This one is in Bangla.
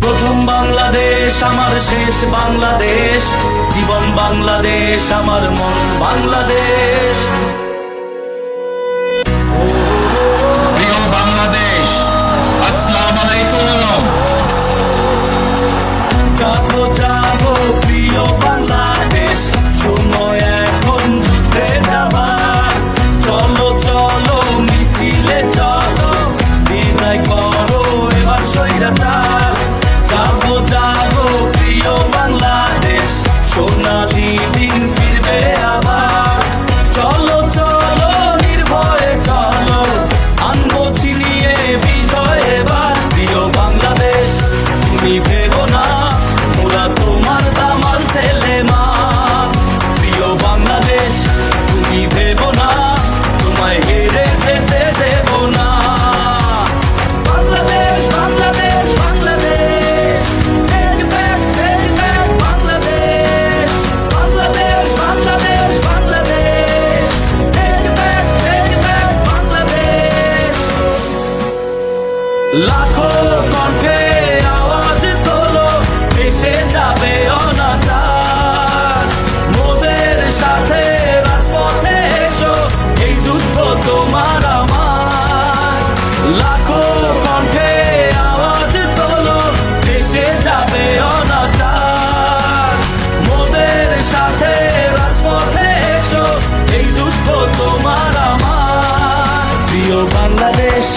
প্রথম বাংলাদেশ আমার শেষ বাংলাদেশ, জীবন বাংলাদেশ আমার মন বাংলাদেশ। প্রিয় বাংলাদেশ, আসসালামু আলাইকুম। জাগো জাগো প্রিয় বাংলাদেশ, সময় এখন যুদ্ধে যাবার। চলো চলো মিছিলে চলো, বিদায় করো এবার স্বৈরাচার। জাগো জাগো প্রিয় বাংলাদেশ, সোনালি দিন ফিরবে আবার। চলো চলো নির্ভয়ে চলো, আনবো ছিনিয়ে বিজয় এবার। প্রিয় বাংলাদেশ তুমি ভেবো না, ওরা তোমার দামাল ছেলে মা। প্রিয় বাংলাদেশ তুমি ভেবো না, তোমায় হেরে যেতে দেব না। Bangladesh Bangladesh Bangladesh, take back Bangladesh. Bangladesh Bangladesh Bangladesh, take back Bangladesh. লাখো কণ্ঠে আওয়াজ তোলো, এসে যাবে অনাচার। মোদের সাথে রাজপথে এসো, এই যুদ্ধ তোমার আমার। লাখো কণ্ঠে আওয়াজ তোলো, এসে যাবে অনাচার। মোদের সাথে রাজপথে এসো, এই যুদ্ধ তোমার আমার। প্রিয় বাংলাদেশ